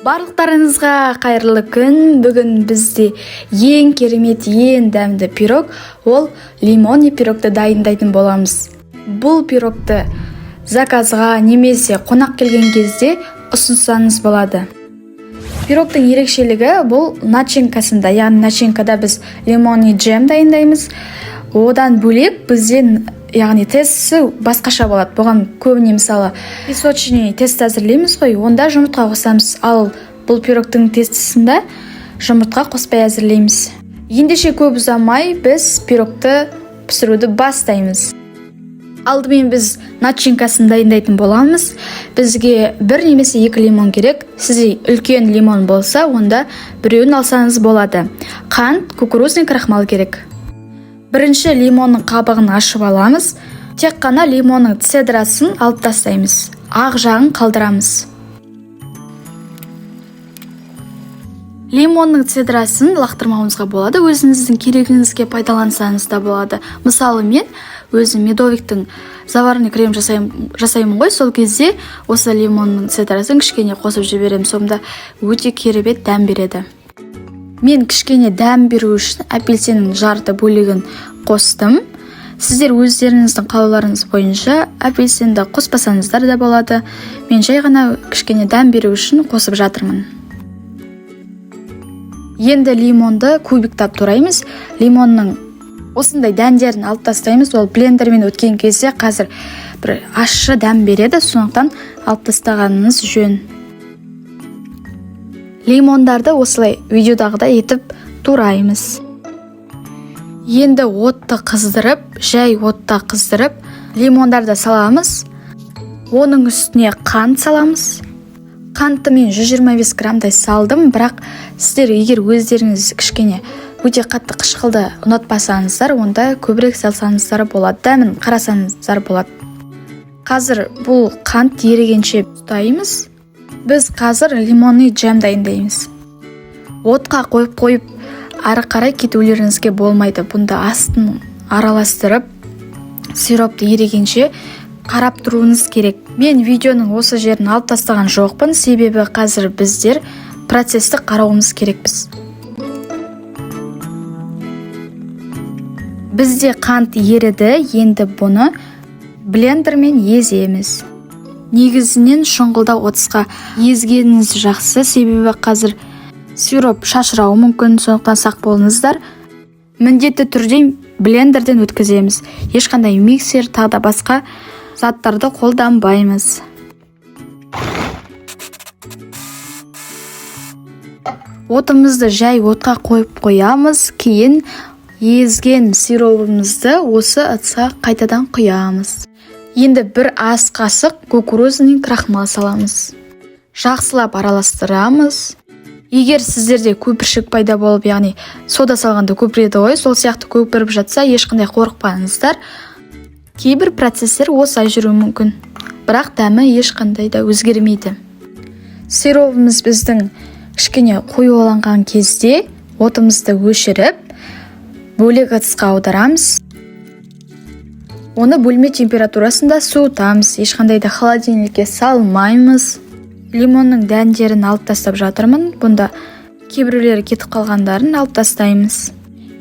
Барлықтарыңызға қайырлы күн. Бүгін бізде ең керемет, ең дәмді пирог, ол лимонный пирогты дайындайтын боламыз. Бұл пирогты заказға немесе қонақ келген кезде ұсынсаңыз болады. Пирогтың ерекшелігі бұл начинкасында, яғни начинкада біз лимонный джем дайындаймыз. Одан бөлек бізден яғни тестісі басқаша болады. Бұған көбіне мысалы песочный тест әзірлейміз ғой, онда жұмыртқа қосамыз. Ал бұл пирогтың тестісінде жұмыртқа қоспай әзірлейміз. Ендеше көп ұзамай біз пирогты пісіруді бастаймыз. Алдымен біз начинкасын дайындайтын боламыз. Бізге бір немесе екі лимон керек. Сізде үлкен лимон болса, онда біреуін алсаңыз болады. Қант, кукурузный крахмал керек. Бірінші лимонның қабығын ашып аламыз. Тек қана лимонның цедрасын алып тастаймыз. Ақ жағын қалдырамыз. Лимонның цедрасын лақтырмауымызға болады. Өзіңіздің керегіңізге пайдалансаңыз да болады. Мысалы, мен өзім медовиктің заварный крем жасаймын ғой, сол кезде осы лимонның цедрасын кішкене қосып жіберемін. Сонда өте керемет дәм береді. Мен кішкене дәм беру үшін апельсиннің жарты бөлігін қостым. Сіздер өздеріңіздің қалауларыңыз бойынша апельсинді қоспасаңыздар да болады. Мен жай ғана кішкене дәм беру үшін қосып жатырмын. Енді лимонды кубиктап тураймыз. Лимонның осындай дәндерін алып тастаймыз. Ол блендермен өткен кезде қазір бір ащы дәм береді, сондықтан алып тастағаныңыз жөн. Лимондарды осылай видеодағыдай етіп тураймыз. Енді отты қыздырып, жай отта қыздырып, лимондарды саламыз. Оның үстіне қант саламыз. Қантты мен 125 грамдай салдым, бірақ сіздер егер өздеріңіз кішкене өте қатты қышқылды ұнатпасаңыздар, онда көбірек салсаңыздар болады, дәмін қарасаңыздар болады. Қазір бұл қант ерігенше ұстаймыз. Біз қазір лимонный джем дайындаймыз. Отқа қойып, ары қарай кетулеріңізге болмайды. Бұнда астын араластырып, сиропты ерігенше қарап тұруыңыз керек. Мен видеоның осы жерін алып тастаған жоқпын, себебі қазір біздер процесті қарауымыз керекпіз. Бізде қант еріді, енді бұны блендермен еземіз. Негізінен шұңғылда отысқа езгеніңіз жақсы, себебі қазір сироп шашырауы мүмкін, сондықтан сақ болыңыздар. Міндетті түрде блендерден өткіземіз. Ешқандай миксер, тағы да басқа заттарды қолданбаймыз. Отымызды жай отқа қойып қоямыз, кейін езген сиробымызды осы ыдысқа қайтадан құямыз. Енді бір ас қасық кукурузный крахмал саламыз. Жақсылап араластырамыз. Егер сіздерде көпіршік пайда болып, яғни сода салғанда көпіреді ғой, сол сияқты көпіріп жатса, ешқандай қорықпаңыздар. Кейбір процестер осылай жүруі мүмкін, бірақ дәмі ешқандай да өзгермейді. Сиробымыз біздің кішкене қоюланған кезде отымызды өшіріп, бөлек ыдысқа аударамыз. Оны бөлме температурасында суытамыз, ешқандай да холодильникке салмаймыз. Лимонның дәндерін алып тастап жатырмын. Бұнда кейбіреулері кетіп қалғандарын алып тастаймыз.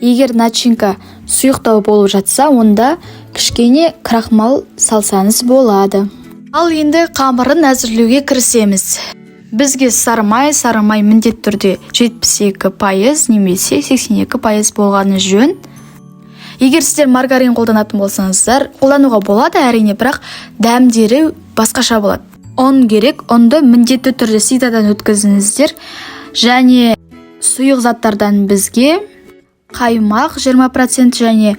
Егер начинка сұйықтау болып жатса, онда кішкене крахмал салсаңыз болады. Ал енді қамырын әзірлеуге кірісеміз. Бізге сары май міндетті түрде 72% немесе 82% болғаны жөн. Егер сіздер маргарин қолданатын болсаңыздар, қолдануға болады әрине, бірақ дәмдері басқаша болады. Он керек, онды міндетті түрде ситадан өткізіңіздер. Және сұйық заттардан бізге қаймақ 20% және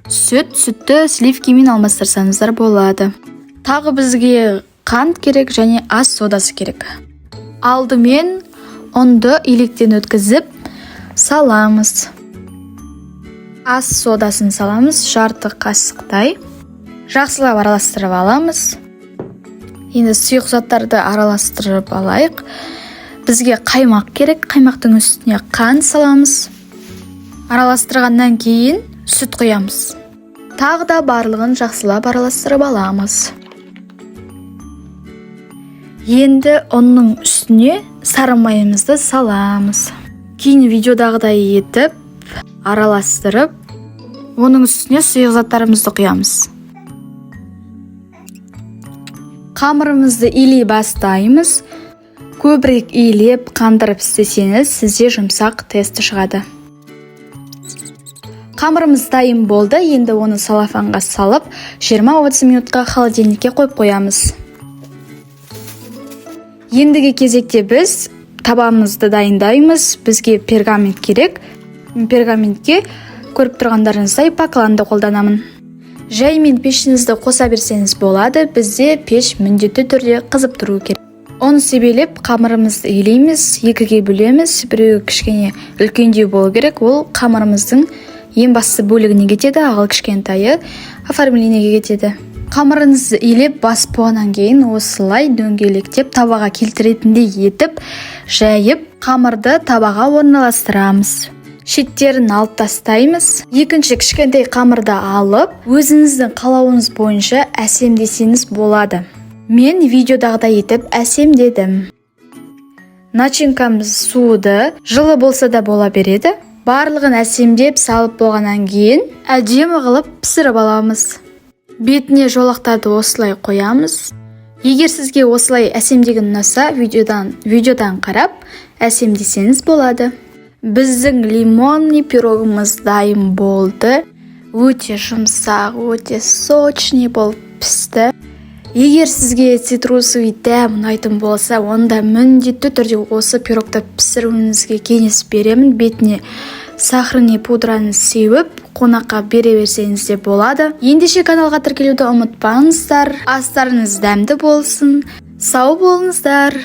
сүтті сливкимен алмастырсаңыздар болады. Тағы бізге қант керек және ас содасы керек. Алдымен ұнды електен өткізіп саламыз. Ас содасын саламыз, жарты қасықтай. Жақсылап араластырып аламыз. Енді сұйық заттарды араластырып алайық. Бізге қаймақ керек, қаймақтың үстіне қант саламыз. Араластырғаннан кейін сүт құямыз. Тағы да барлығын жақсылап араластырып аламыз. Енді оның үстіне сары майымызды саламыз. Кейін видеодағыдай етіп араластырып, оның үстіне сұйық заттарымызды құямыз. Қамырымызды илей бастаймыз. Көбірек илеп, қандырып істесеңіз, сізде жұмсақ тесті шығады. Қамырымыз дайын болды. Енді оны салафанға салып, 20-30 минутқа холодильникке қойып қоямыз. Ендігі кезекте біз табамызды дайындаймыз. Бізге пергамент керек. Пергаментке көріп тұрғандарыңыздай покланды қолданамын. Жай мен пешіңізді қоса берсеңіз болады. Бізде пеш міндетті түрде қызып тұру керек. Оны себелеп қамырымызды илейміз, екіге бөлеміз. Біреуі кішкене үлкендеу болу керек. Ол қамырымыздың ең басты бөлігіне кетеді, ал кішкентайы оформлениеге кетеді. Қамырыңызды илеп басып болғаннан кейін осылай дөңгелектеп табаға келтіретіндей етіп жайып, қамырды табаға орналастырамыз. Шеттерін алып тастаймыз. Екінші кішкентай қамырды алып, өзіңіздің қалауыңыз бойынша әсемдесеңіз болады. Мен видеодағыдай етіп әсемдедім. Начинкамыз суды, жылы болса да бола береді. Барлығын әсемдеп салып болғаннан кейін әдемі қылып пісіріп аламыз. Бетіне жолақтарды осылай қоямыз. Егер сізге осылай әсемдеген ұнаса, видеодан қарап әсемдесеңіз болады. Біздің лимонный пирогымыз дайын болды. Өте жұмсақ, өте сочный болып пісті. Егер сізге цитрусовый дәм ұнайтын болса, онда міндетті түрде осы пирогты пісіруіңізге кеңес беремін. Бетіне сахарный пудраны сеуіп, қонаққа бере берсеңіз де болады. Ендеше каналға тіркелуді ұмытпаңыздар. Астарыңыз дәмді болсын. Сау болыңыздар.